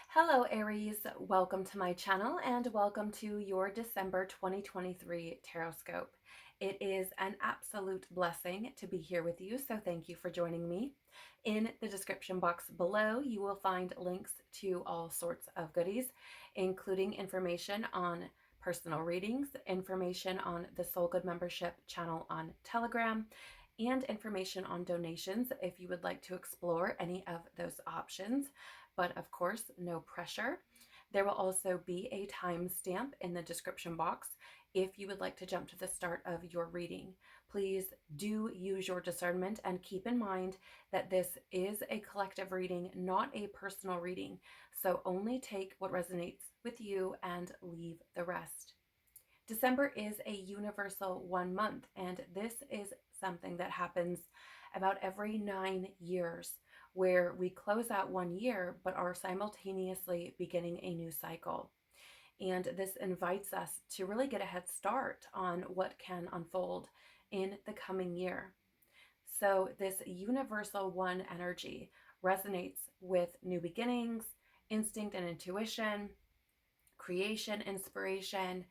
Hello Aries, welcome to my channel and welcome to your December 2023 Tarotscope. It is an absolute blessing to be here with you, so thank you for joining me. In the description box below, you will find links to all sorts of goodies, including information on personal readings, information on the Soul Good membership channel on Telegram, and information on donations if you would like to explore any of those options, but of course, no pressure. There will also be a timestamp in the description box if you would like to jump to the start of your reading. Please do use your discernment and keep in mind that this is a collective reading, not a personal reading. So only take what resonates with you and leave the rest. December is a universal 1 month, and this is something that happens about every 9 years, where we close out 1 year but are simultaneously beginning a new cycle. And this invites us to really get a head start on what can unfold in the coming year. So this universal one energy resonates with new beginnings, instinct and intuition, creation, inspiration,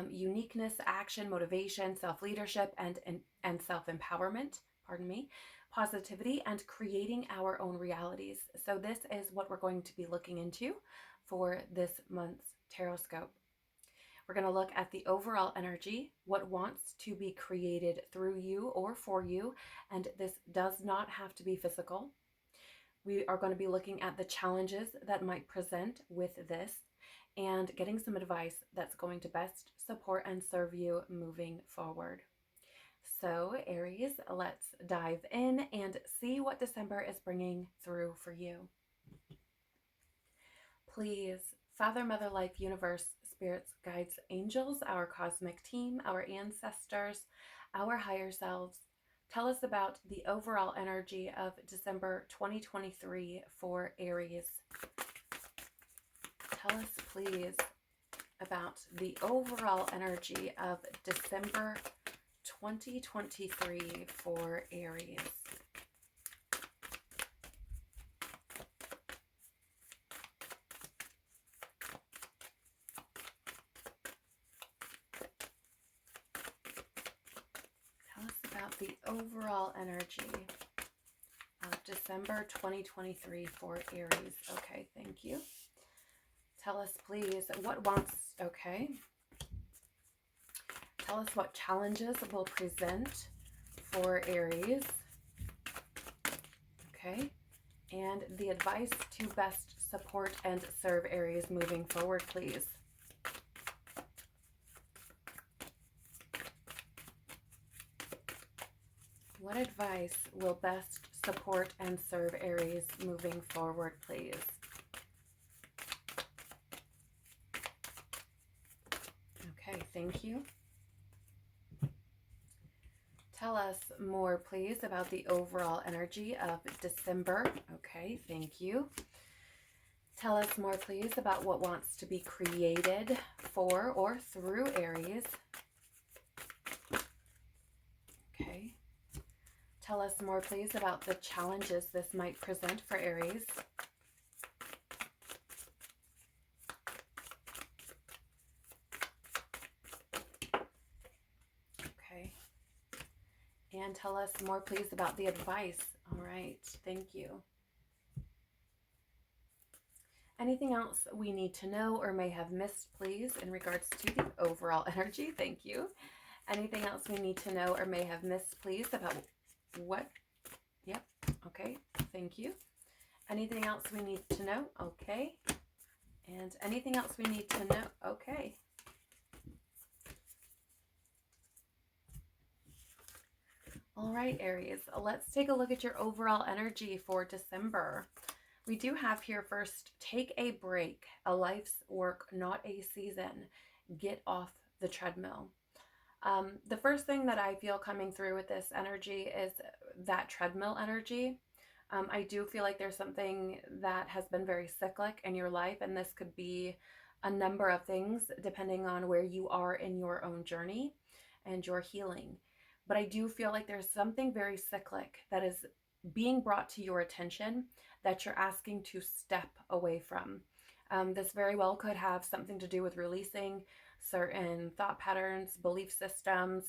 uniqueness, action, motivation, self-leadership, and self-empowerment, pardon me, positivity, and creating our own realities. So this is what we're going to be looking into for this month's Tarotscope. We're going to look at the overall energy, what wants to be created through you or for you, and this does not have to be physical. We are going to be looking at the challenges that might present with this and getting some advice that's going to best support and serve you moving forward. So Aries, let's dive in and see what December is bringing through for you. Please, Father, Mother, Life, Universe, Spirits, Guides, Angels, our cosmic team, our ancestors, our higher selves, tell us about the overall energy of December 2023 for Aries. Tell us, please, about the overall energy of December 2023 for Aries. Tell us about the overall energy of December 2023 for Aries. Okay, thank you. Tell us, please, what wants, okay. Tell us what challenges will present for Aries. Okay. And the advice to best support and serve Aries moving forward, please. What advice will best support and serve Aries moving forward, please? Okay, thank you. Tell us more, please, about the overall energy of December. Okay, thank you. Tell us more, please, about what wants to be created for or through Aries. Okay. Tell us more, please, about the challenges this might present for Aries. Okay. And tell us more, please, about the advice. All right. Thank you. Anything else we need to know or may have missed, please, in regards to the overall energy? Thank you. Anything else we need to know or may have missed, please, about what? Yep. Okay. Thank you. Anything else we need to know? Okay. And anything else we need to know? Okay. All right, Aries, let's take a look at your overall energy for December. We do have here first, take a break, a life's work, not a season. Get off the treadmill. The first thing that I feel coming through with this energy is that treadmill energy. I do feel like there's something that has been very cyclic in your life, and this could be a number of things depending on where you are in your own journey and your healing. But I do feel like there's something very cyclic that is being brought to your attention that you're asking to step away from. This very well could have something to do with releasing certain thought patterns, belief systems,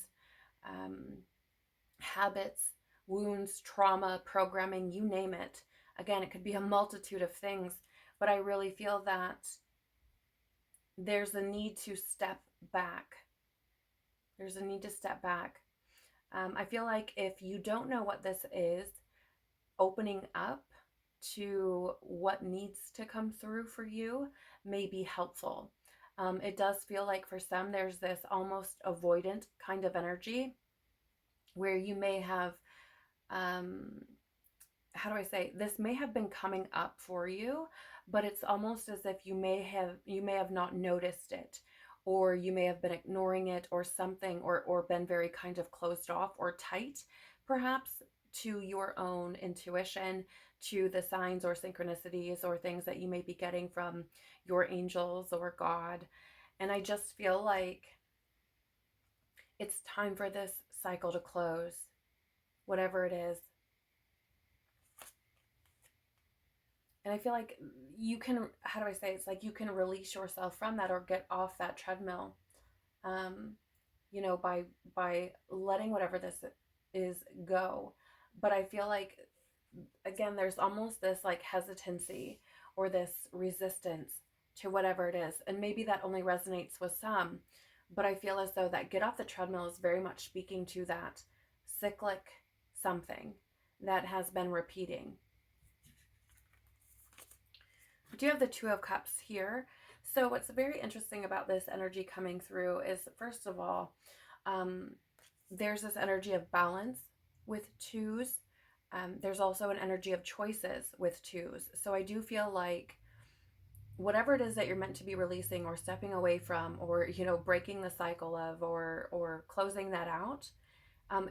um, habits, wounds, trauma, programming, you name it. Again, it could be a multitude of things, but I really feel that there's a need to step back. There's a need to step back. I feel like if you don't know what this is, opening up to what needs to come through for you may be helpful. It does feel like for some there's this almost avoidant kind of energy where you may have, um, how do I say, this may have been coming up for you, but it's almost as if you may have not noticed it, or you may have been ignoring it or something, or been very kind of closed off or tight perhaps to your own intuition, to the signs or synchronicities or things that you may be getting from your angels or God. And I just feel like it's time for this cycle to close, whatever it is. And I feel like you can, how do I say, it's like you can release yourself from that or get off that treadmill, um, by letting whatever this is go. But I feel like, again, there's almost this like hesitancy or this resistance to whatever it is. And maybe that only resonates with some, but I feel as though that get off the treadmill is very much speaking to that cyclic something that has been repeating. We do have the Two of Cups here. So what's very interesting about this energy coming through is, first of all, there's this energy of balance with twos. There's also an energy of choices with twos. So I do feel like whatever it is that you're meant to be releasing or stepping away from, or breaking the cycle of, or closing that out,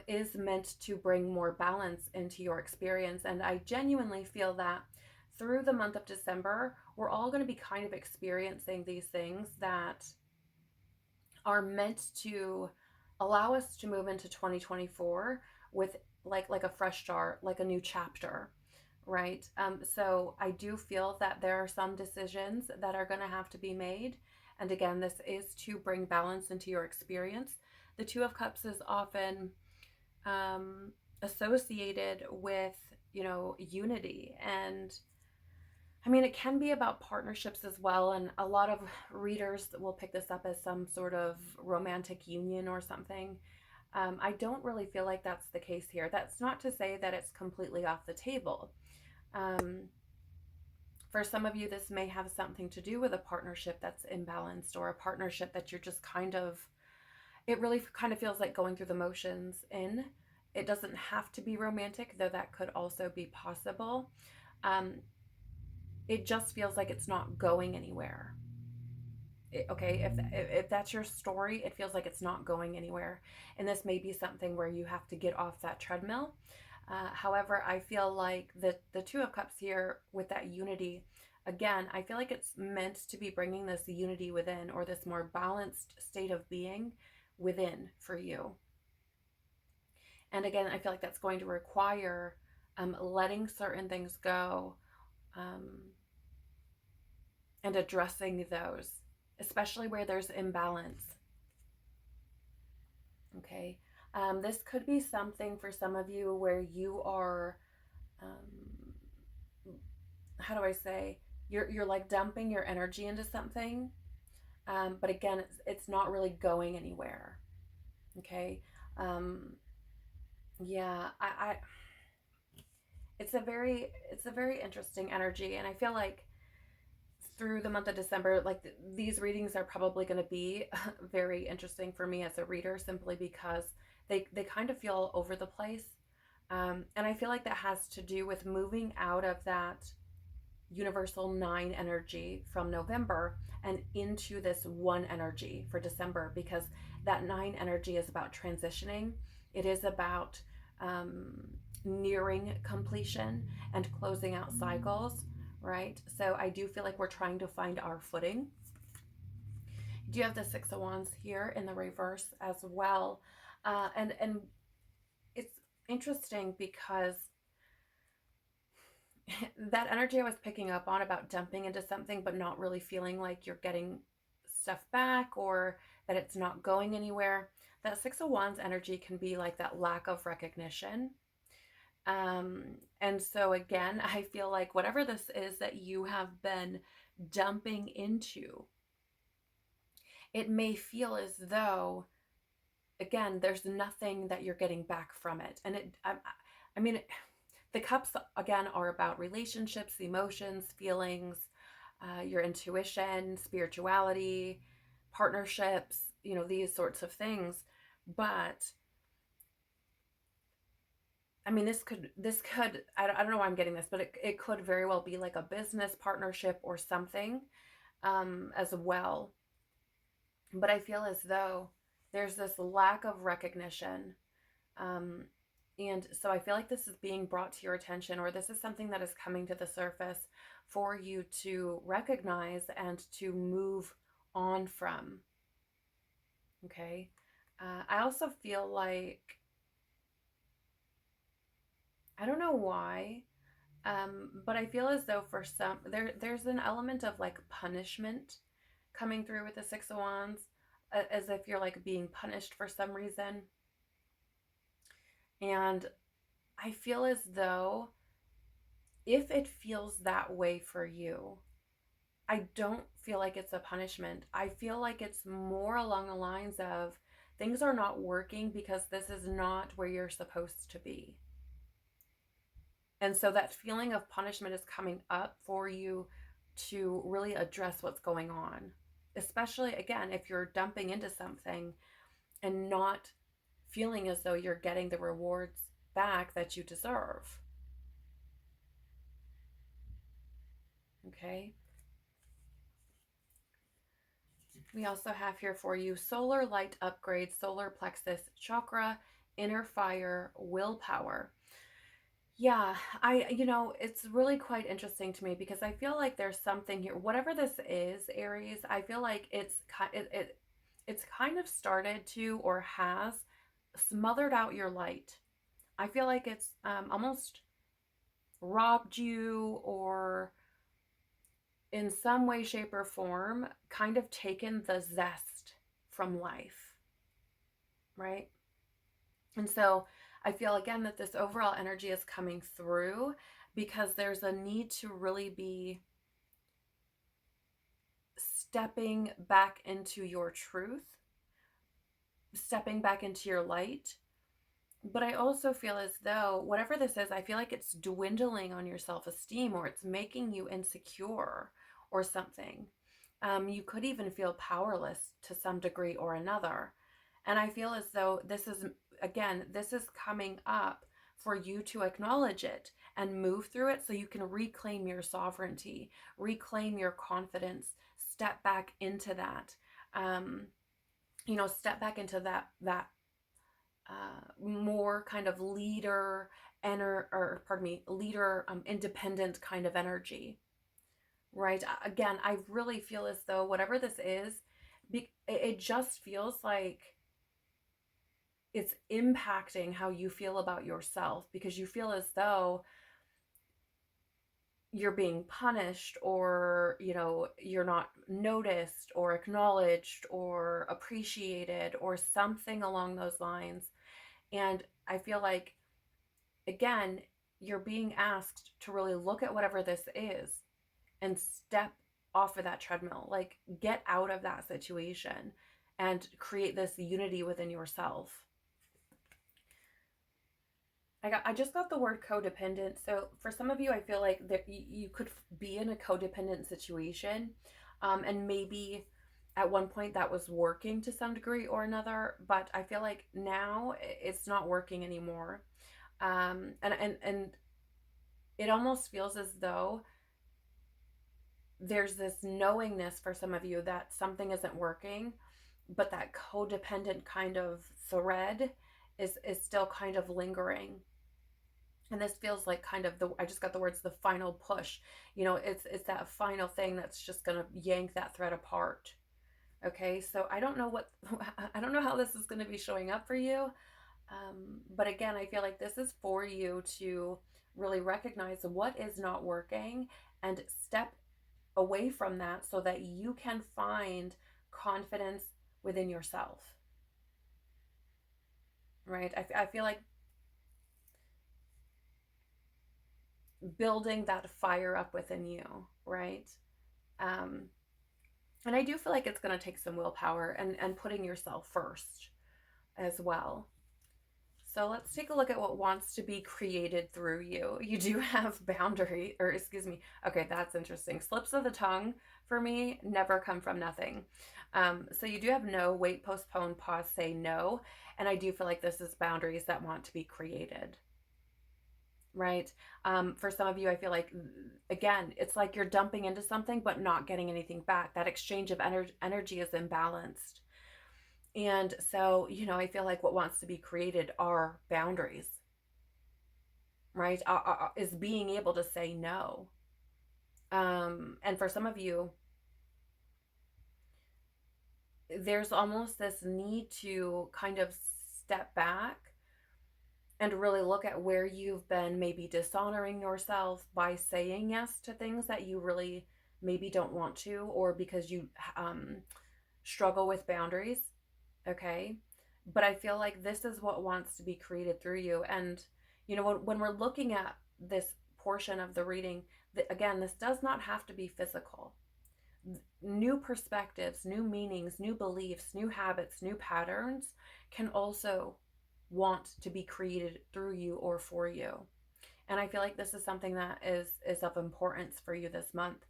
is meant to bring more balance into your experience. And I genuinely feel that through the month of December, we're all going to be kind of experiencing these things that are meant to allow us to move into 2024 with like a fresh start, like a new chapter, right? So I do feel that there are some decisions that are going to have to be made. And again, this is to bring balance into your experience. The Two of Cups is often associated with, unity. And I mean, it can be about partnerships as well. And a lot of readers will pick this up as some sort of romantic union or something. I don't really feel like that's the case here. That's not to say that it's completely off the table. Um, for some of you, this may have something to do with a partnership that's imbalanced, or a partnership that you're just kind of, it really kind of feels like going through the motions in. It doesn't have to be romantic, though that could also be possible. Um, it just feels like it's not going anywhere. Okay, if that's your story, it feels like it's not going anywhere. And this may be something where you have to get off that treadmill. However, I feel like the Two of Cups here with that unity, again, I feel like it's meant to be bringing this unity within, or this more balanced state of being within for you. And again, I feel like that's going to require letting certain things go, and addressing those, especially where there's imbalance. Okay. This could be something for some of you where you are, how do I say, you're like dumping your energy into something, but again, it's not really going anywhere. Okay. Um, yeah, it's a very interesting energy, and I feel like through the month of December, like these readings are probably going to be very interesting for me as a reader, simply because they kind of feel all over the place. And I feel like that has to do with moving out of that universal 9 energy from November and into this 1 energy for December, because that 9 energy is about transitioning. It is about nearing completion and closing out cycles, right? So I do feel like we're trying to find our footing. You do have the Six of Wands here in the reverse as well. And it's interesting because that energy I was picking up on about dumping into something but not really feeling like you're getting stuff back or that it's not going anywhere. That Six of Wands energy can be like that lack of recognition. And so again, I feel like whatever this is that you have been dumping into, it may feel as though, again, there's nothing that you're getting back from it. And I mean, the cups again are about relationships, emotions, feelings, your intuition, spirituality, partnerships, these sorts of things. But I mean, this could, I don't know why I'm getting this, but it could very well be like a business partnership or something, as well. But I feel as though there's this lack of recognition. Um, and so I feel like this is being brought to your attention, or this is something that is coming to the surface for you to recognize and to move on from. Okay. I also feel like, I don't know why, but I feel as though for some, there's an element of like punishment coming through with the Six of Wands, as if you're like being punished for some reason. And I feel as though if it feels that way for you, I don't feel like it's a punishment. I feel like it's more along the lines of things are not working because this is not where you're supposed to be. And so that feeling of punishment is coming up for you to really address what's going on. Especially, again, if you're dumping into something and not feeling as though you're getting the rewards back that you deserve. Okay. We also have here for you solar light upgrade, solar plexus chakra, inner fire, willpower. Yeah, it's really quite interesting to me because I feel like there's something here. Whatever this is, Aries, I feel like it's kind of started to, or has smothered out your light. I feel like it's almost robbed you, or in some way, shape, or form, kind of taken the zest from life, right? And so I feel again that this overall energy is coming through because there's a need to really be stepping back into your truth, stepping back into your light. But I also feel as though whatever this is, I feel like it's dwindling on your self-esteem, or it's making you insecure or something. You could even feel powerless to some degree or another. And I feel as though this is coming up for you to acknowledge it and move through it so you can reclaim your sovereignty, reclaim your confidence, step back into that. Step back into that more kind of leader leader, independent kind of energy, right? Again, I really feel as though whatever this is, it just feels like it's impacting how you feel about yourself, because you feel as though you're being punished, or you're not noticed or acknowledged or appreciated or something along those lines. And I feel like, again, you're being asked to really look at whatever this is and step off of that treadmill, like get out of that situation and create this unity within yourself. I just got the word codependent. So for some of you, I feel like that you could be in a codependent situation, and maybe at one point that was working to some degree or another, but I feel like now it's not working anymore. And it almost feels as though there's this knowingness for some of you that something isn't working, but that codependent kind of thread is still kind of lingering. And this feels like kind of I just got the words, the final push. It's that final thing that's just going to yank that thread apart. Okay, so I don't know I don't know how this is going to be showing up for you. But again, I feel like this is for you to really recognize what is not working and step away from that so that you can find confidence within yourself, right? I feel like building that fire up within you, right? Um, and I do feel like it's going to take some willpower and putting yourself first as well. So let's take a look at what wants to be created through you. You do have boundary, or excuse me. Okay, that's interesting. Slips of the tongue for me never come from nothing. So you do have no, wait, postpone, pause, say no. And I do feel like this is boundaries that want to be created, right? For some of you, I feel like, again, it's like you're dumping into something but not getting anything back. That exchange of energy is imbalanced. And so, I feel like what wants to be created are boundaries, right? Is being able to say no. And for some of you, there's almost this need to kind of step back and really look at where you've been maybe dishonoring yourself by saying yes to things that you really maybe don't want to, or because you struggle with boundaries. Okay. But I feel like this is what wants to be created through you. And, when we're looking at this portion of the reading, again, this does not have to be physical. New perspectives, new meanings, new beliefs, new habits, new patterns can also want to be created through you or for you. And I feel like this is something that is of importance for you this month,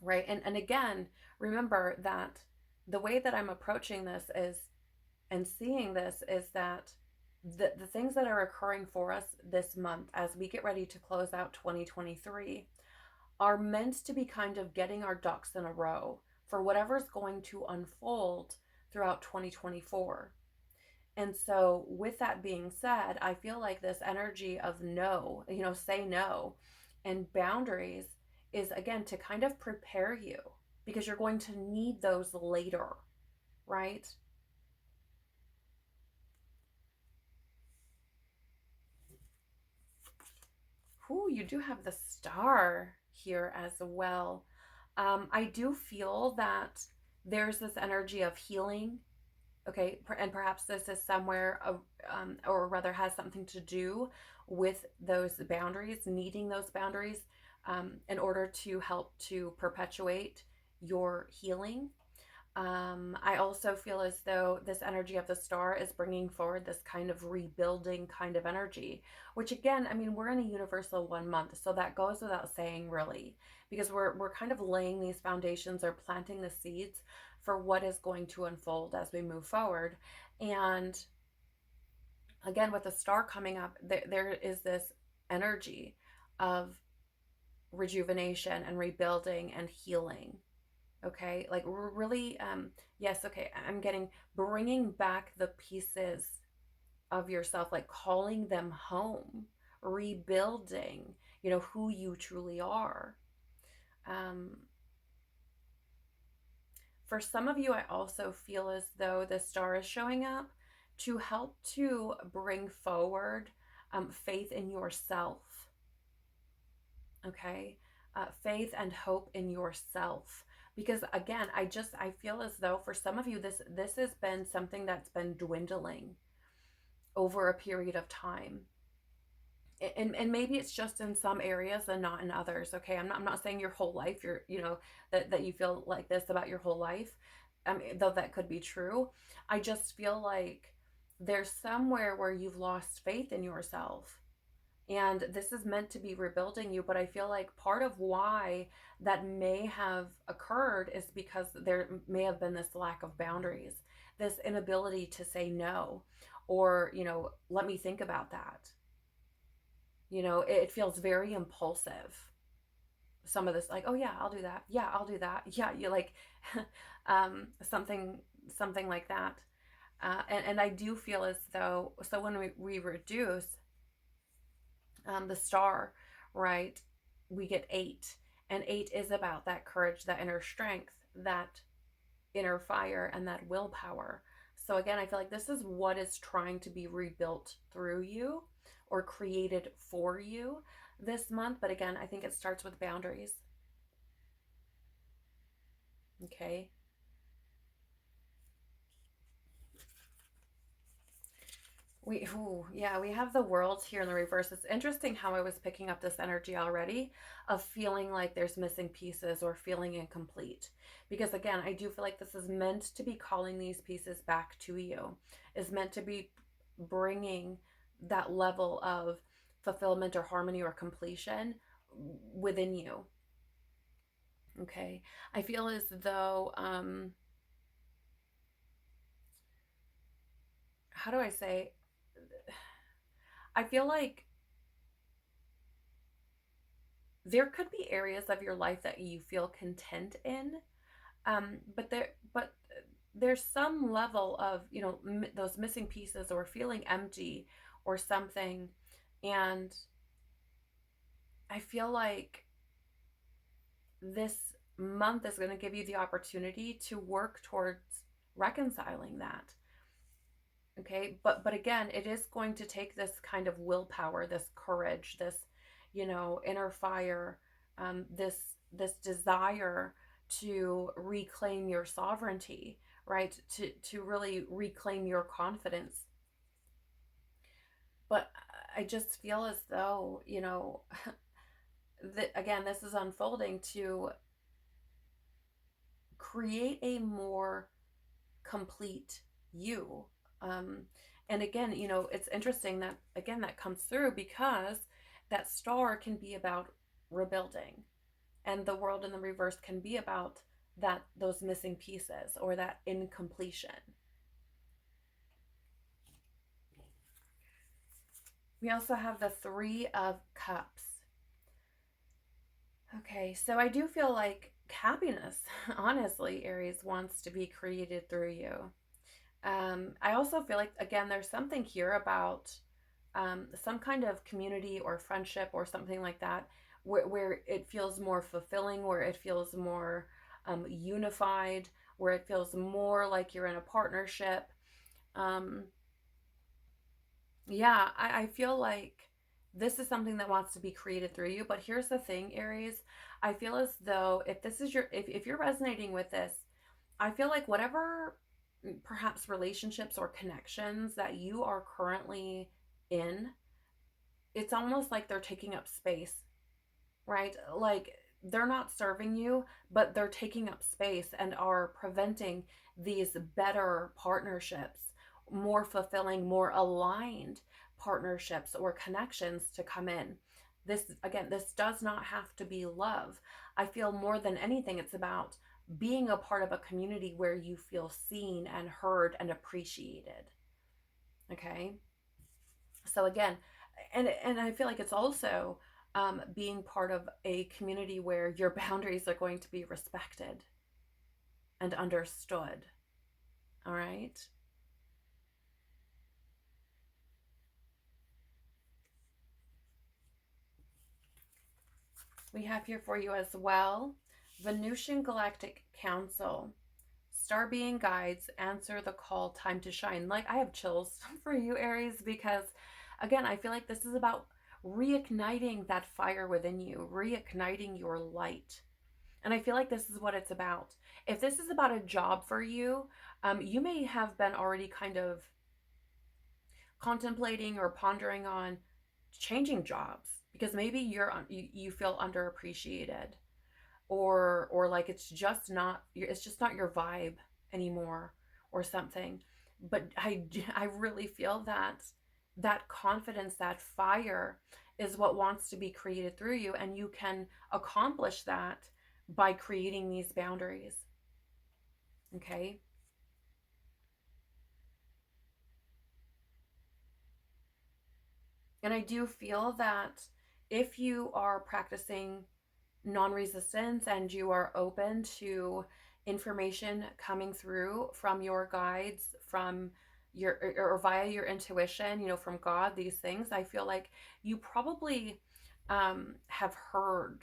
right? And again, remember that the way that I'm approaching this is, and seeing this, is that the things that are occurring for us this month as we get ready to close out 2023 are meant to be kind of getting our ducks in a row for whatever's going to unfold throughout 2024. And so, with that being said, I feel like this energy of no, say no, and boundaries is, again, to kind of prepare you, because you're going to need those later, right? Ooh, you do have the star here as well. I do feel that there's this energy of healing. Okay, and perhaps this is somewhere, or rather has something to do with those boundaries, needing those boundaries in order to help to perpetuate your healing. I also feel as though this energy of the star is bringing forward this kind of rebuilding kind of energy, which, again, I mean, we're in a universal 1 month, so that goes without saying, really, because we're kind of laying these foundations or planting the seeds for what is going to unfold as we move forward. And again, with the star coming up, there is this energy of rejuvenation and rebuilding and healing. Okay, like we're really, yes, okay, I'm getting bringing back the pieces of yourself, like calling them home, rebuilding, who you truly are. um for some of you, I also feel as though the star is showing up to help to bring forward faith in yourself. Okay, faith and hope in yourself, because again, I feel as though for some of you, this has been something that's been dwindling over a period of time. And maybe it's just in some areas and not in others. Okay, I'm not saying your whole life you're, that you feel like this about your whole life. I mean, though that could be true. I just feel like there's somewhere where you've lost faith in yourself, and this is meant to be rebuilding you. But I feel like part of why that may have occurred is because there may have been this lack of boundaries, this inability to say no, or, let me think about that. It feels very impulsive. Some of this, like, oh yeah, I'll do that. Yeah, I'll do that. Yeah, you like, something like that. And I do feel as though, so when we reduce the star, right, we get 8. And 8 is about that courage, that inner strength, that inner fire, and that willpower. So again, I feel like this is what is trying to be rebuilt through you, or created for you this month. But again, I think it starts with boundaries. Okay. We have the world here in the reverse. It's interesting how I was picking up this energy already of feeling like there's missing pieces or feeling incomplete. Because again, I do feel like this is meant to be calling these pieces back to you, is meant to be bringing that level of fulfillment or harmony or completion within you. Okay. I feel as though, how do I say? I feel like there could be areas of your life that you feel content in, but there's some level of, those missing pieces or feeling empty or something. And I feel like this month is going to give you the opportunity to work towards reconciling that. Okay, but again, it is going to take this kind of willpower, this courage, this, inner fire, this desire to reclaim your sovereignty, right? To really reclaim your confidence. But I just feel as though, that again, this is unfolding to create a more complete you. Um, and again, it's interesting that, again, that comes through because that star can be about rebuilding, and the world in the reverse can be about those missing pieces or that incompletion. We also have the Three of Cups. Okay, so I do feel like happiness, honestly, Aries, wants to be created through you. I also feel like, again, there's something here about some kind of community or friendship or something like that, where it feels more fulfilling, where it feels more unified, where it feels more like you're in a partnership. Um, yeah, I feel like this is something that wants to be created through you. But here's the thing, Aries. I feel as though if this is if you're resonating with this, I feel like whatever perhaps relationships or connections that you are currently in, it's almost like they're taking up space, right? Like they're not serving you, but they're taking up space and are preventing these better partnerships, more fulfilling, more aligned partnerships or connections to come in. This, again, this does not have to be love. I feel more than anything, it's about being a part of a community where you feel seen and heard and appreciated. Okay. So again, and I feel like it's also being part of a community where your boundaries are going to be respected and understood. All right. We have here for you as well Venusian Galactic Council. Star being guides, answer the call, time to shine. Like, I have chills for you, Aries, because again, I feel like this is about reigniting that fire within you, reigniting your light. And I feel like this is what it's about. If this is about a job for you, you may have been already kind of contemplating or pondering on changing jobs because maybe you feel underappreciated, or like it's just not your vibe anymore or something. But I really feel that confidence, that fire is what wants to be created through you, and you can accomplish that by creating these boundaries. Okay. And I do feel that if you are practicing non-resistance and you are open to information coming through from your guides, from your or via your intuition, from God, these things, I feel like you probably have heard,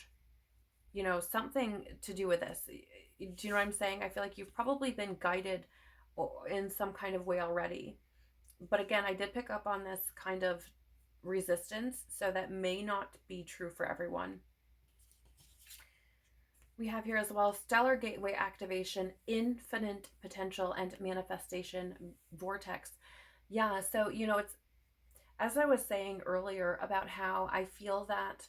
something to do with this. Do you know what I'm saying? I feel like you've probably been guided in some kind of way already. But again, I did pick up on this kind of resistance, so that may not be true for everyone. We have here as well stellar gateway activation, infinite potential, and manifestation vortex. Yeah, so it's, as I was saying earlier about how I feel that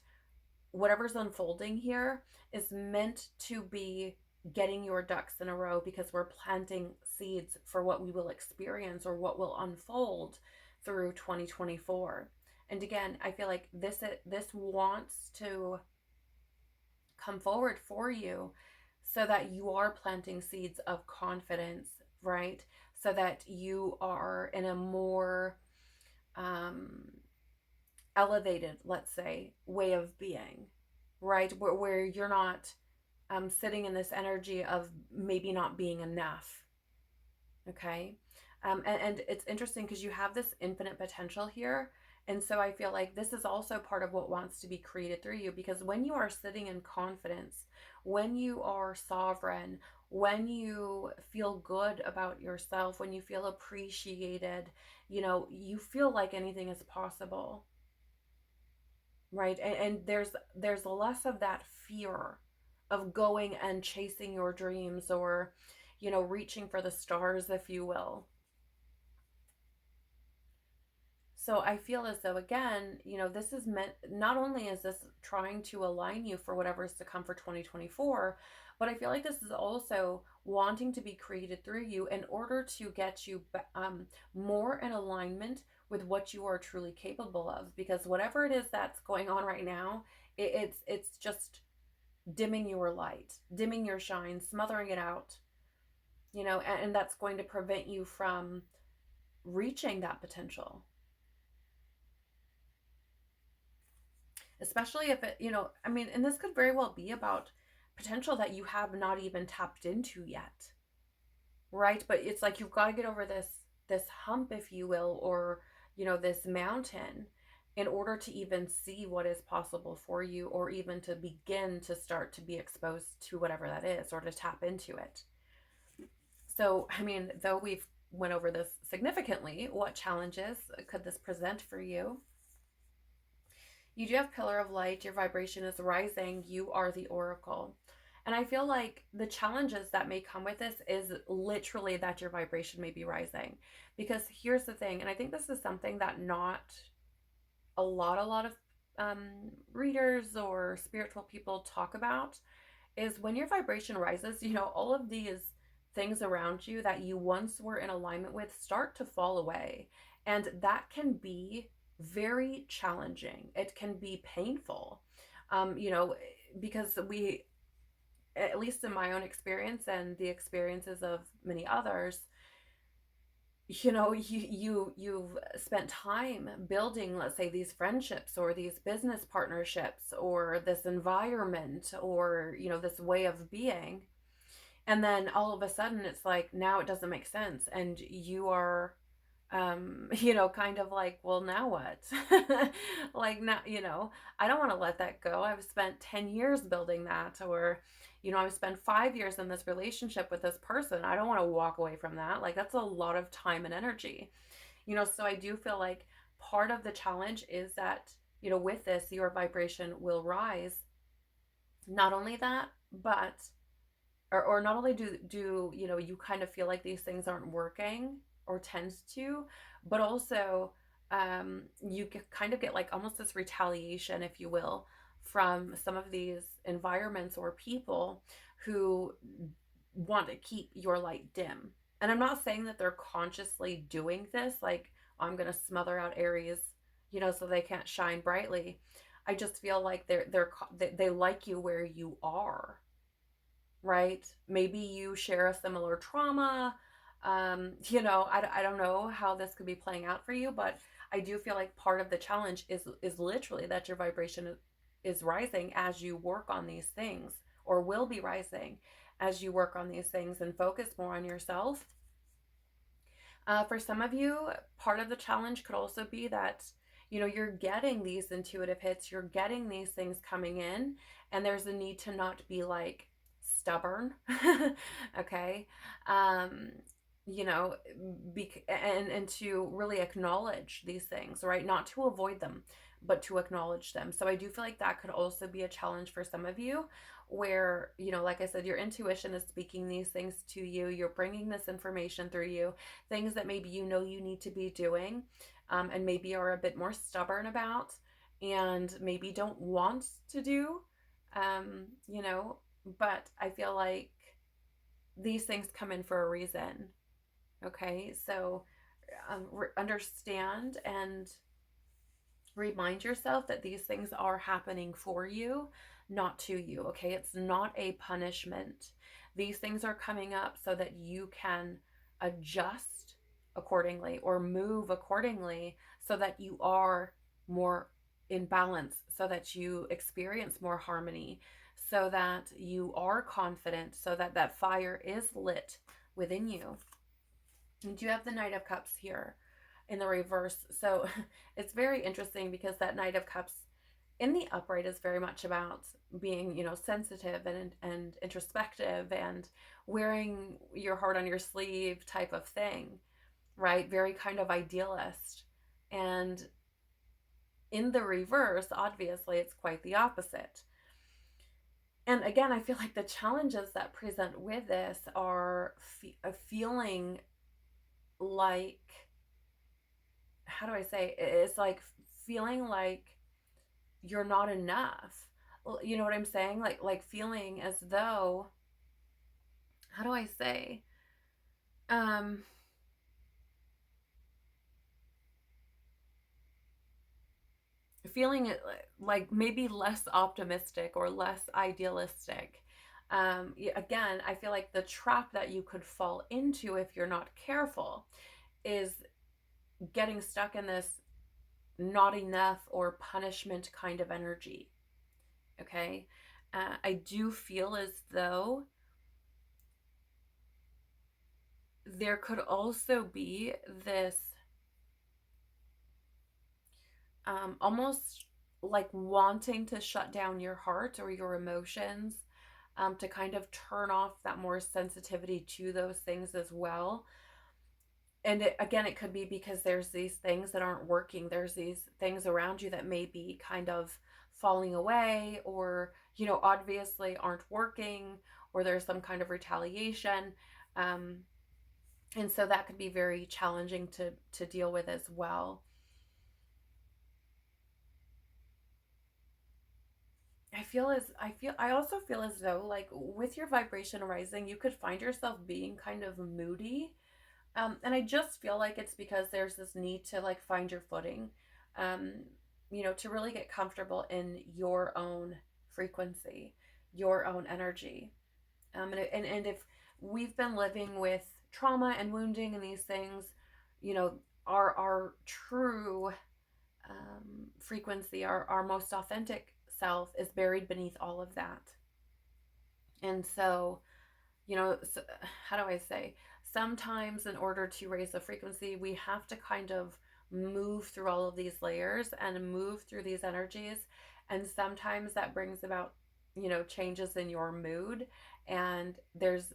whatever's unfolding here is meant to be getting your ducks in a row, because we're planting seeds for what we will experience or what will unfold through 2024. And again, I feel like this wants to come forward for you so that you are planting seeds of confidence, right? So that you are in a more um, elevated, let's say, way of being, right? Where you're not sitting in this energy of maybe not being enough. Okay. And it's interesting because you have this infinite potential here. And so I feel like this is also part of what wants to be created through you, because when you are sitting in confidence, when you are sovereign, when you feel good about yourself, when you feel appreciated, you feel like anything is possible, right? And there's less of that fear of going and chasing your dreams, or reaching for the stars, if you will. So I feel as though, again, this is meant, not only is this trying to align you for whatever's to come for 2024, but I feel like this is also wanting to be created through you in order to get you more in alignment with what you are truly capable of. Because whatever it is that's going on right now, it's just dimming your light, dimming your shine, smothering it out, and that's going to prevent you from reaching that potential. Especially if it, I mean, and this could very well be about potential that you have not even tapped into yet, right? But it's like you've got to get over this hump, if you will, or this mountain, in order to even see what is possible for you, or even to begin to start to be exposed to whatever that is, or to tap into it. So, I mean, though we've went over this significantly, what challenges could this present for you? You do have pillar of light, your vibration is rising, you are the oracle. And I feel like the challenges that may come with this is literally that your vibration may be rising. Because here's the thing, and I think this is something that not a lot of readers or spiritual people talk about, is when your vibration rises, all of these things around you that you once were in alignment with start to fall away. And that can be very challenging. It can be painful, because we, at least in my own experience and the experiences of many others, you've spent time building, let's say, these friendships or these business partnerships or this environment or this way of being, and then all of a sudden it's like now it doesn't make sense, and you are kind of like, well, now what? Like, now, I don't want to let that go. I've spent 10 years building that, or I've spent 5 years in this relationship with this person. I don't want to walk away from that. Like, that's a lot of time and energy. So I do feel like part of the challenge is that with this, your vibration will rise. Not only that, but or not only do you kind of feel like these things aren't working, or tends to, but also you kind of get like almost this retaliation, if you will, from some of these environments or people who want to keep your light dim. And I'm not saying that they're consciously doing this, like, I'm going to smother out Aries, so they can't shine brightly. I just feel like they like you where you are, right? Maybe you share a similar trauma. I don't know how this could be playing out for you, but I do feel like part of the challenge is literally that your vibration is rising as you work on these things, or will be rising as you work on these things and focus more on yourself. For some of you, part of the challenge could also be that you're getting these intuitive hits, you're getting these things coming in, and there's a need to not be like stubborn. Okay. you know, and to really acknowledge these things, right? Not to avoid them, but to acknowledge them. So I do feel like that could also be a challenge for some of you, where, you know, like I said, your intuition is speaking these things to you. You're bringing this information through you, things that maybe you know you need to be doing, and maybe are a bit more stubborn about, and maybe don't want to do, you know. But I feel like these things come in for a reason. Okay, so understand and remind yourself that these things are happening for you, not to you. Okay, it's not a punishment. These things are coming up so that you can adjust accordingly or move accordingly, so that you are more in balance, so that you experience more harmony, so that you are confident, so that that fire is lit within you. And you have the Knight of Cups here in the reverse. So it's very interesting because that Knight of Cups in the upright is very much about being, you know, sensitive and introspective and wearing your heart on your sleeve type of thing, right? Very kind of idealist. And in the reverse, obviously, it's quite the opposite. And again, I feel like the challenges that present with this are a feeling like, how do I say, it's like feeling like you're not enough. You know what I'm saying? Like feeling as though, how do I say? Um Feeling it like maybe less optimistic or less idealistic. Again, I feel like the trap that you could fall into if you're not careful is getting stuck in this not enough or punishment kind of energy. Okay. I do feel as though there could also be this almost like wanting to shut down your heart or your emotions, to kind of turn off that more sensitivity to those things as well. And again, it could be because there's these things that aren't working. There's these things around you that may be kind of falling away, or, you know, obviously aren't working, or there's some kind of retaliation. Um, and so that could be very challenging to deal with as well. I also feel as though, like, with your vibration rising, you could find yourself being kind of moody. And I just feel like it's because there's this need to like find your footing, um, you know, to really get comfortable in your own frequency, your own energy. And if we've been living with trauma and wounding and these things, you know, our true frequency, our most authentic self is buried beneath all of that. And so, you know, so, how do I say? Sometimes, in order to raise the frequency, we have to kind of move through all of these layers and move through these energies. And sometimes that brings about, you know, changes in your mood. And there's,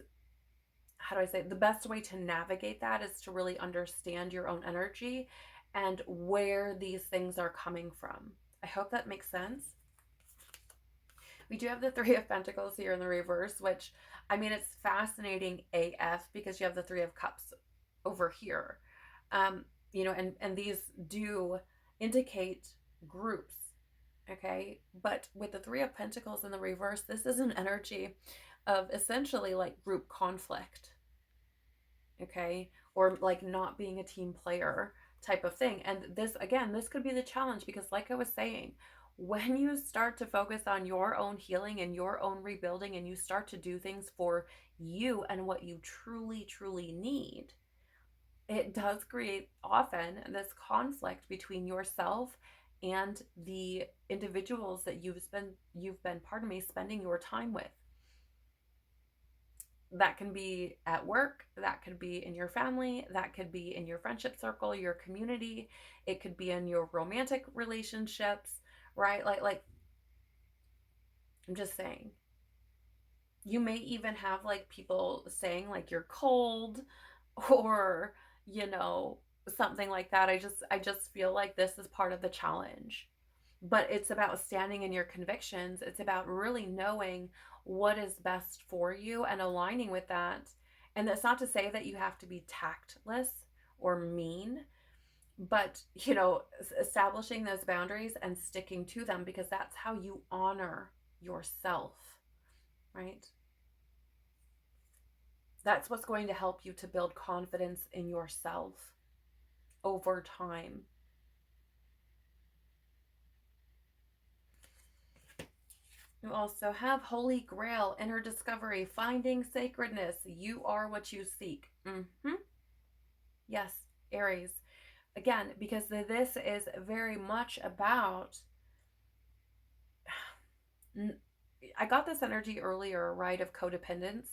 how do I say, the best way to navigate that is to really understand your own energy and where these things are coming from. I hope that makes sense. We do have the Three of Pentacles here in the reverse, which, I mean, it's fascinating AF because you have the Three of Cups over here. You know, and these do indicate groups, okay? But with the Three of Pentacles in the reverse, this is an energy of essentially like group conflict, okay? Or like not being a team player type of thing. And this, again, this could be the challenge because, like I was saying, when you start to focus on your own healing and your own rebuilding, and you start to do things for you and what you truly, truly need, it does create often this conflict between yourself and the individuals that you've been, pardon me, spending your time with. That can be at work, that could be in your family, that could be in your friendship circle, your community, it could be in your romantic relationships, right? Like I'm just saying. You may even have like people saying like you're cold, or, you know, something like that. I just feel like this is part of the challenge. But it's about standing in your convictions. It's about really knowing what is best for you and aligning with that. And that's not to say that you have to be tactless or mean, but, you know, establishing those boundaries and sticking to them, because that's how you honor yourself, right? That's what's going to help you to build confidence in yourself over time. You also have Holy Grail, inner discovery, finding sacredness. You are what you seek. Yes, Aries. Again, because this is very much about. I got this energy earlier, right, of codependence.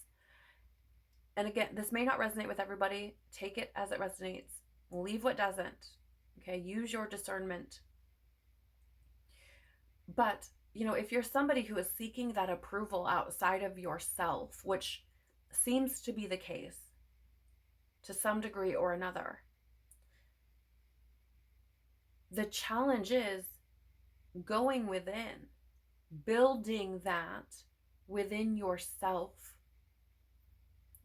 And again, this may not resonate with everybody. Take it as it resonates. Leave what doesn't. Okay, use your discernment. But, you know, if you're somebody who is seeking that approval outside of yourself, which seems to be the case to some degree or another, the challenge is going within, building that within yourself,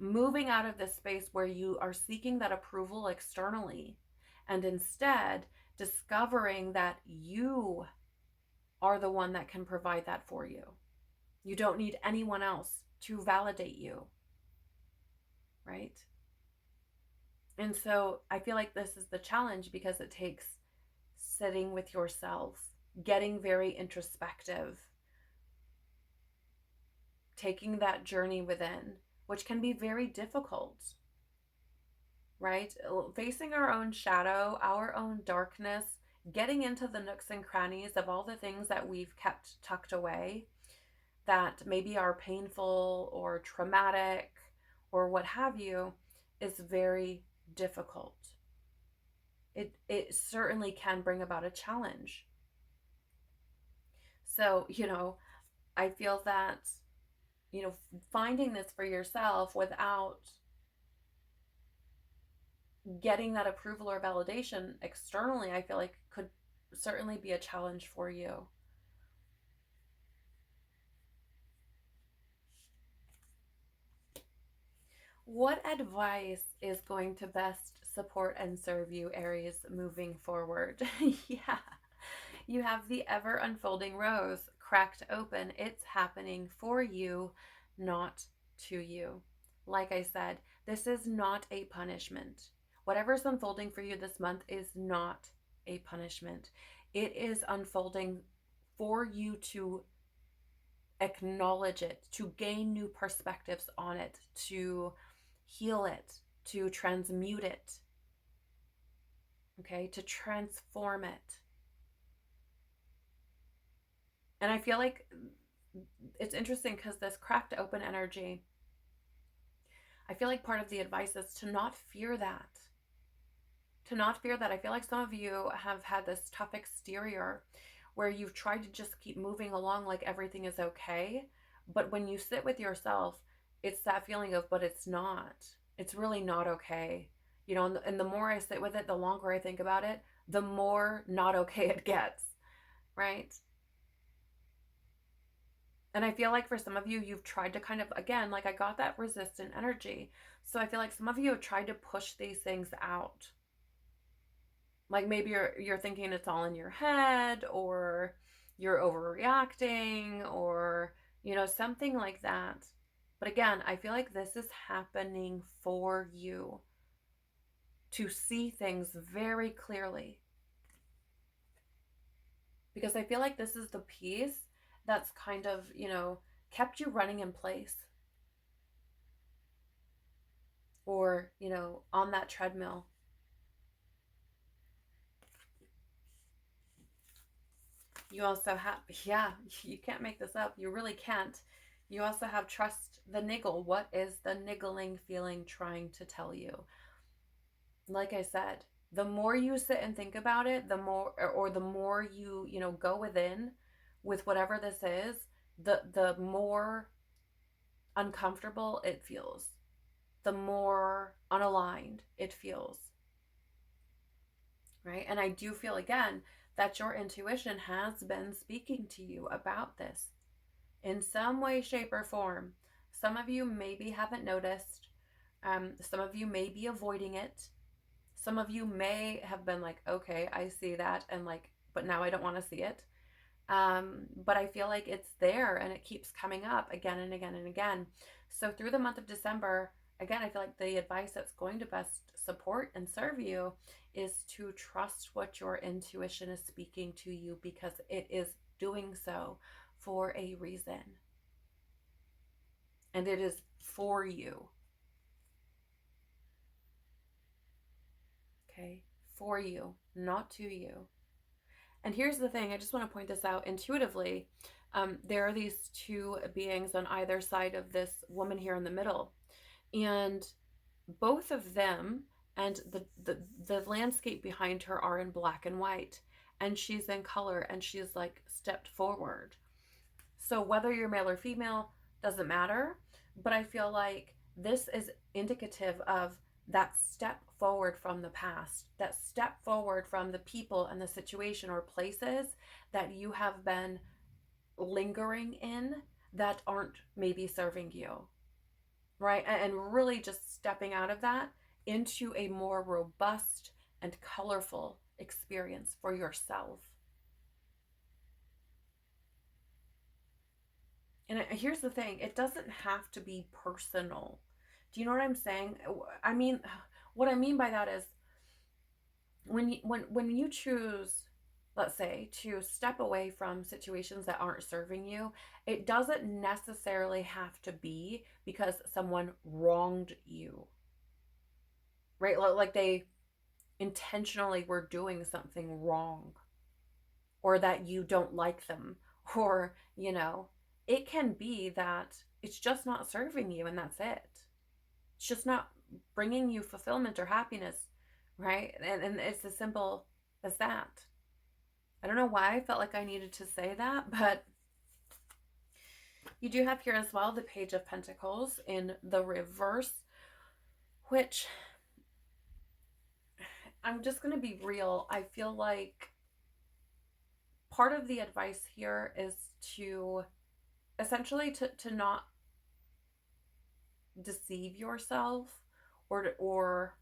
moving out of this space where you are seeking that approval externally, and instead discovering that you are the one that can provide that for you. You don't need anyone else to validate you, right? And so I feel like this is the challenge, because it takes sitting with yourself, getting very introspective, taking that journey within, which can be very difficult, right? Facing our own shadow, our own darkness, getting into the nooks and crannies of all the things that we've kept tucked away that maybe are painful or traumatic or what have you, is very difficult. It certainly can bring about a challenge. So, you know, I feel that, you know, finding this for yourself without getting that approval or validation externally, I feel like could certainly be a challenge for you. What advice is going to best support and serve you, Aries, moving forward? Yeah. You have the ever unfolding rose cracked open. It's happening for you, not to you. Like I said, this is not a punishment. Whatever's unfolding for you this month is not a punishment. It is unfolding for you to acknowledge it, to gain new perspectives on it, to heal it, to transmute it, okay, to transform it. And I feel like it's interesting because this cracked open energy, I feel like part of the advice is to not fear that. To not fear that. I feel like some of you have had this tough exterior where you've tried to just keep moving along like everything is okay. But when you sit with yourself, it's that feeling of, but it's not. It's really not okay. You know, and the more I sit with it, the longer I think about it, the more not okay it gets, right? And I feel like for some of you, you've tried to kind of, again, like I got that resistant energy. So I feel like some of you have tried to push these things out. Like maybe you're thinking it's all in your head, or you're overreacting, or, you know, something like that. But again, I feel like this is happening for you to see things very clearly. Because I feel like this is the piece that's kind of, you know, kept you running in place, or, you know, on that treadmill. You also have, yeah, you can't make this up. You really can't. You also have trust the niggle. What is the niggling feeling trying to tell you? Like I said, the more you sit and think about it, the more, or the more you know, go within with whatever this is, the more uncomfortable it feels. the more unaligned it feels, right? And I do feel again that your intuition has been speaking to you about this in some way, shape, or form. Some of you maybe haven't noticed. Some of you may be avoiding it. Some of you may have been like, okay, I see that, and like, but now I don't want to see it. But I feel like it's there and it keeps coming up again and again and again. So through the month of December, again, I feel like the advice that's going to best support and serve you is to trust what your intuition is speaking to you, because it is doing so for a reason. And it is for you. Okay? For you, not to you. And here's the thing, I just want to point this out intuitively. There are these two beings on either side of this woman here in the middle. And both of them and the landscape behind her are in black and white. And she's in color and she's like stepped forward. So whether you're male or female doesn't matter. But I feel like this is indicative of that step forward from the past, that step forward from the people and the situation or places that you have been lingering in that aren't maybe serving you, right? And really just stepping out of that into a more robust and colorful experience for yourself. And here's the thing, it doesn't have to be personal. Do you know what I'm saying? I mean, what I mean by that is when you choose, let's say, to step away from situations that aren't serving you, it doesn't necessarily have to be because someone wronged you, right? Like they intentionally were doing something wrong, or that you don't like them, or, it can be that it's just not serving you and that's it. It's just not bringing you fulfillment or happiness, right? And it's as simple as that. I don't know why I felt like I needed to say that, but you do have here as well the Page of Pentacles in the reverse, which I'm just going to be real. I feel like part of the advice here is to essentially to not deceive yourself or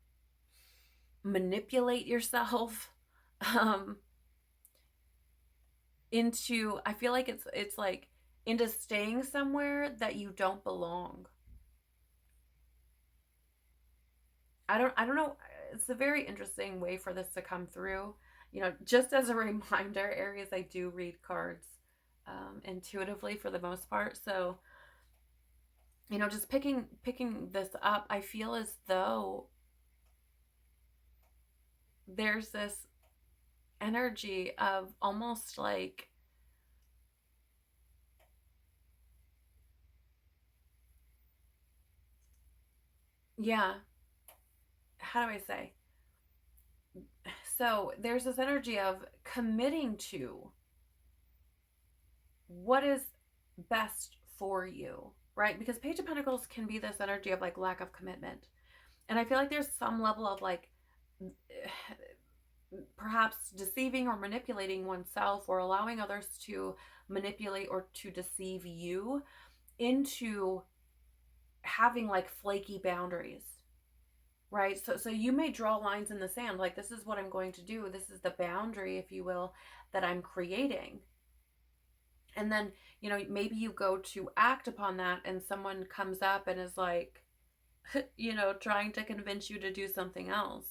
manipulate yourself into, I feel like it's like into staying somewhere that you don't belong. I don't know, it's a very interesting way for this to come through. Just as a reminder, Aries, I do read cards intuitively for the most part. So, just picking this up, I feel as though there's this energy of almost like, yeah, how do I say? So there's this energy of committing to what is best for you, right? Because Page of Pentacles can be this energy of like lack of commitment. And I feel like there's some level of like perhaps deceiving or manipulating oneself, or allowing others to manipulate or to deceive you into having like flaky boundaries, right? So you may draw lines in the sand, like, this is what I'm going to do, this is the boundary, if you will, that I'm creating. And then, maybe you go to act upon that and someone comes up and is like, trying to convince you to do something else.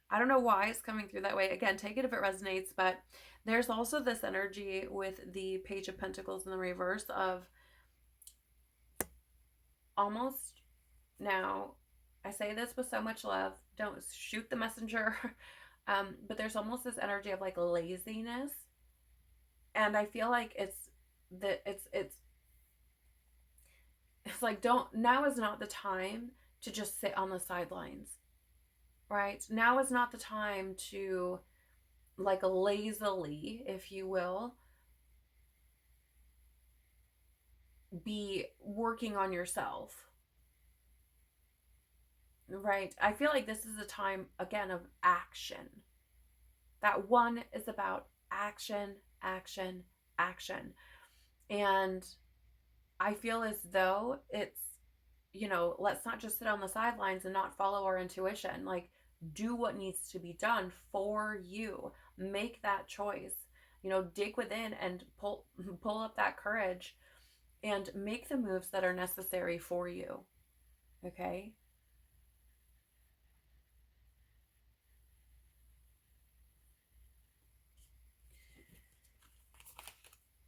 I don't know why it's coming through that way. Again, take it if it resonates, but there's also this energy with the Page of Pentacles in the reverse of almost, now I say this with so much love, don't shoot the messenger, but there's almost this energy of like laziness. And I feel like it's like, now is not the time to just sit on the sidelines, right? Now is not the time to like lazily, if you will, be working on yourself. Right. I feel like this is a time, again, of action. That one is about action, action, action. And I feel as though it's, let's not just sit on the sidelines and not follow our intuition. Like, do what needs to be done for you. Make that choice. Dig within and pull up that courage and make the moves that are necessary for you. Okay?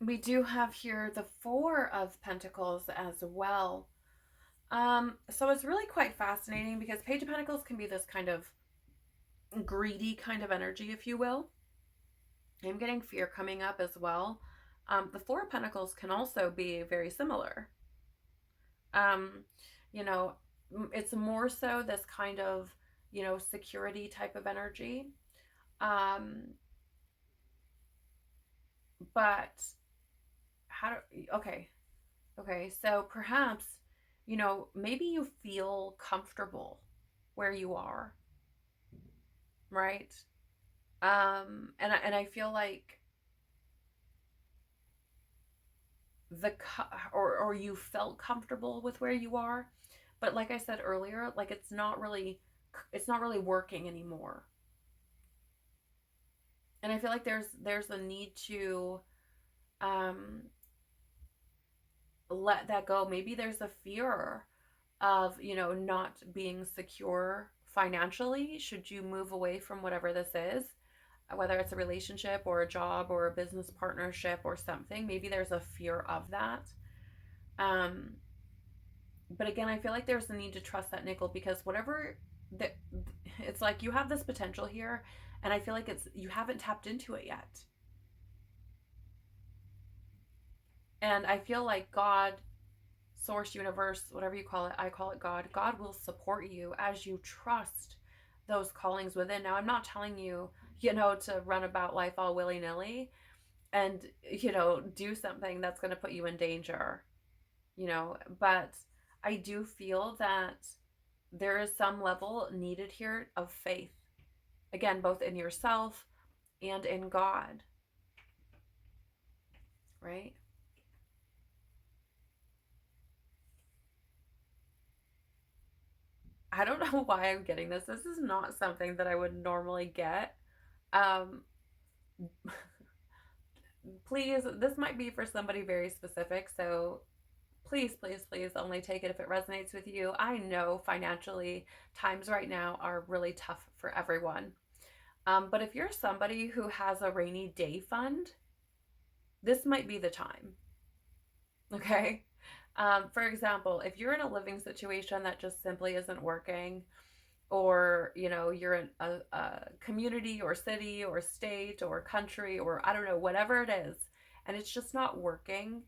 We do have here the Four of Pentacles as well. So it's really quite fascinating because Page of Pentacles can be this kind of greedy kind of energy, if you will. I'm getting fear coming up as well. The Four of Pentacles can also be very similar. Um, you know, it's more so this kind of, security type of energy. Um, but okay, so perhaps, maybe you feel comfortable where you are, right? And I feel like or you felt comfortable with where you are, but like I said earlier, like it's not really working anymore. And I feel like there's a need to um let that go. Maybe there's a fear of, not being secure financially should you move away from whatever this is, whether it's a relationship or a job or a business partnership or something. Maybe there's a fear of that. Um, but again, I feel like there's a need to trust that nickel because whatever that, it's like you have this potential here, and I feel like it's you haven't tapped into it yet. And I feel like God, source, universe, whatever you call it, I call it God. God will support you as you trust those callings within. Now, I'm not telling you, to run about life all willy nilly and, do something that's going to put you in danger, but I do feel that there is some level needed here of faith. Again, both in yourself and in God, right? I don't know why I'm getting this. This is not something that I would normally get. Um, please, this might be for somebody very specific. So please, please, please only take it if it resonates with you. I know financially, times right now are really tough for everyone. But if you're somebody who has a rainy day fund, this might be the time. Okay. For example, if you're in a living situation that just simply isn't working, or you're in a community or city or state or country or I don't know, whatever it is, and it's just not working,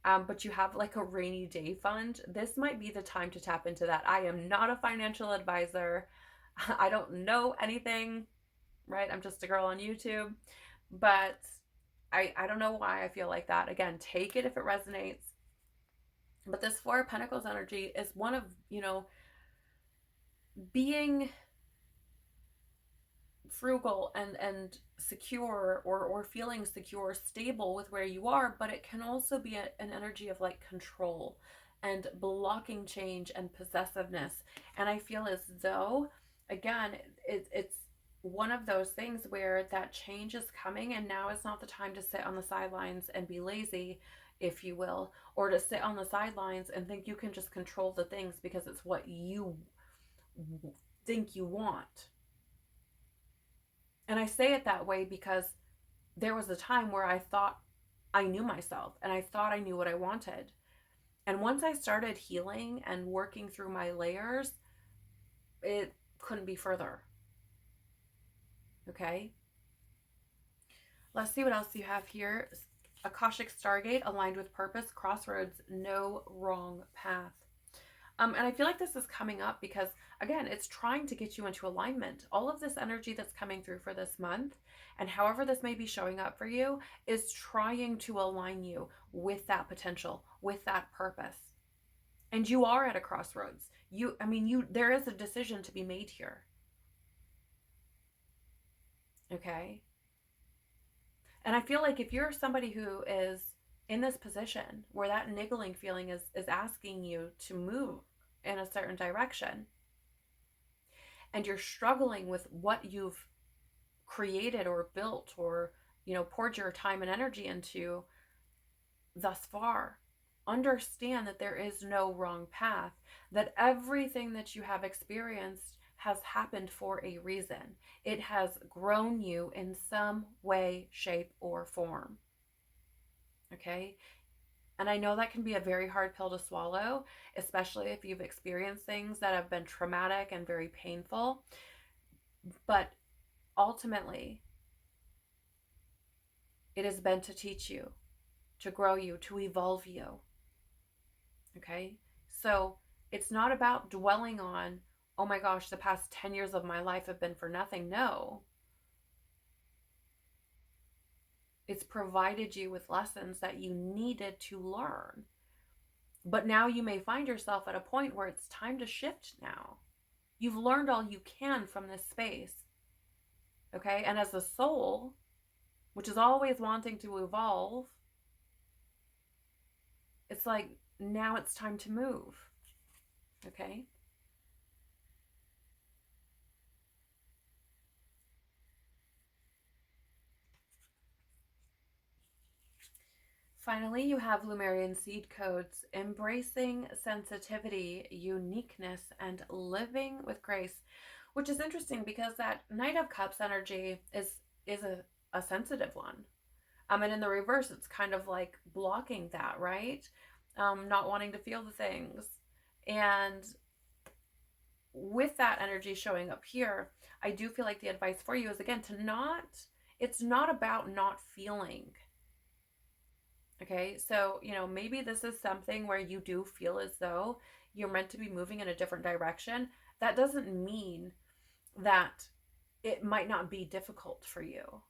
but you have like a rainy day fund, this might be the time to tap into that. I am not a financial advisor. I don't know anything, right? I'm just a girl on YouTube, but I don't know why I feel like that. Again, take it if it resonates. But this Four of Pentacles energy is one of, being frugal and secure, or feeling secure, stable with where you are, but it can also be an energy of like control and blocking change and possessiveness. And I feel as though, again, it's one of those things where that change is coming, and now is not the time to sit on the sidelines and be lazy, if you will, or to sit on the sidelines and think you can just control the things because it's what you think you want. And I say it that way because there was a time where I thought I knew myself and I thought I knew what I wanted. And once I started healing and working through my layers, it couldn't be further. Okay? Let's see what else you have here. Akashic Stargate, aligned with purpose, crossroads, no wrong path. And I feel like this is coming up because, again, it's trying to get you into alignment. All of this energy that's coming through for this month, and however this may be showing up for you, is trying to align you with that potential, with that purpose. And you are at a crossroads. There is a decision to be made here. Okay? And I feel like if you're somebody who is in this position where that niggling feeling is asking you to move in a certain direction, and you're struggling with what you've created or built or poured your time and energy into thus far, understand that there is no wrong path, that everything that you have experienced has happened for a reason. It has grown you in some way, shape, or form. Okay? And I know that can be a very hard pill to swallow, especially if you've experienced things that have been traumatic and very painful. But ultimately, it has been to teach you, to grow you, to evolve you. Okay? So it's not about dwelling on, oh my gosh, the past 10 years of my life have been for nothing. No. It's provided you with lessons that you needed to learn. But now you may find yourself at a point where it's time to shift now. You've learned all you can from this space. Okay? And as a soul, which is always wanting to evolve, it's like now it's time to move. Okay? Finally, you have Lumerian seed codes, embracing sensitivity, uniqueness, and living with grace, which is interesting because that Knight of Cups energy is a sensitive one. And in the reverse, it's kind of like blocking that, right? Not wanting to feel the things. And with that energy showing up here, I do feel like the advice for you is, again, it's not about not feeling. Okay, so, maybe this is something where you do feel as though you're meant to be moving in a different direction. That doesn't mean that it might not be difficult for you.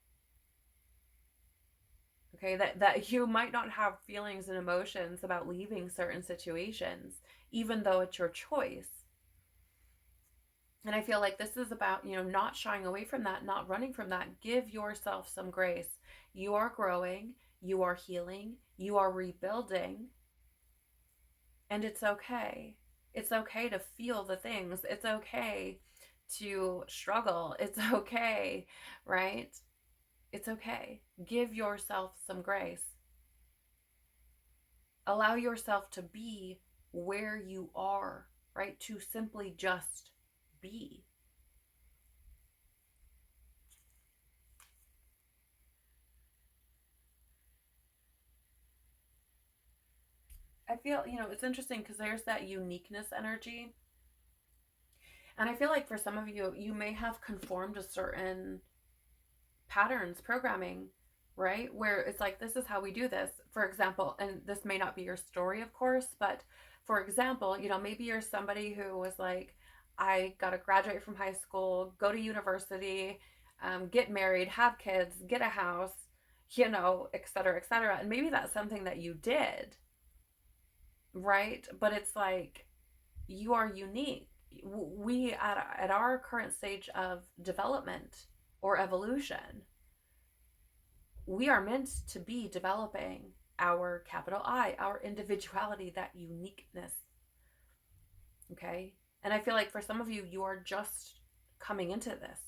Okay, that you might not have feelings and emotions about leaving certain situations, even though it's your choice. And I feel like this is about, not shying away from that, not running from that. Give yourself some grace. You are growing, you are healing, you are rebuilding, and it's okay. It's okay to feel the things. It's okay to struggle. It's okay, right? It's okay. Give yourself some grace. Allow yourself to be where you are, right? To simply just be. I feel, it's interesting because there's that uniqueness energy. And I feel like for some of you, you may have conformed to certain patterns, programming, right? Where it's like, this is how we do this. For example, and this may not be your story, of course, but for example, maybe you're somebody who was like, I got to graduate from high school, go to university, get married, have kids, get a house, et cetera, et cetera. And maybe that's something that you did, right? But it's like, you are unique. We, at our current stage of development or evolution, we are meant to be developing our capital I, our individuality, that uniqueness. Okay? And I feel like for some of you, you are just coming into this.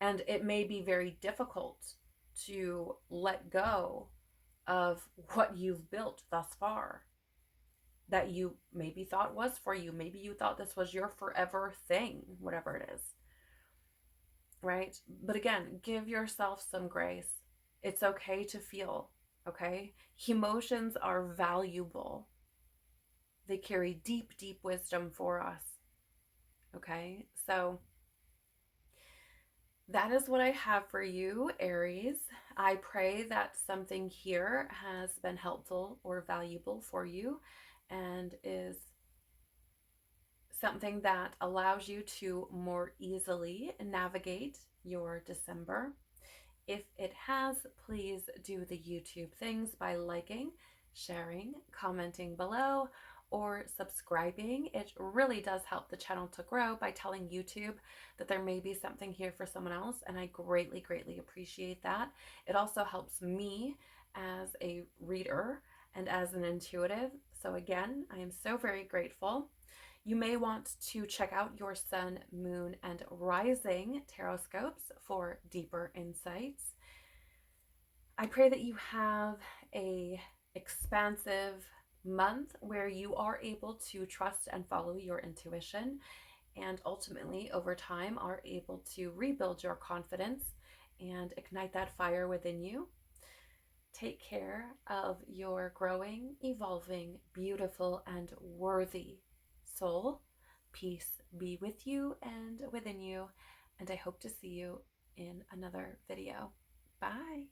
And it may be very difficult to let go of what you've built thus far that you maybe thought was for you. Maybe you thought this was your forever thing, whatever it is. Right? But again, give yourself some grace. It's okay to feel, okay? Emotions are valuable. They carry deep, deep wisdom for us. Okay? So that is what I have for you, Aries. I pray that something here has been helpful or valuable for you and is something that allows you to more easily navigate your December. If it has, please do the YouTube things by liking, sharing, commenting below, or subscribing. It really does help the channel to grow by telling YouTube that there may be something here for someone else, and I greatly, greatly appreciate that. It also helps me as a reader and as an intuitive. So again, I am so very grateful. You may want to check out your sun, moon, and rising tarotscopes for deeper insights. I pray that you have a expansive month where you are able to trust and follow your intuition, and ultimately over time are able to rebuild your confidence and ignite that fire within you. Take care of your growing, evolving, beautiful, and worthy soul. Peace be with you and within you, and I hope to see you in another video. Bye.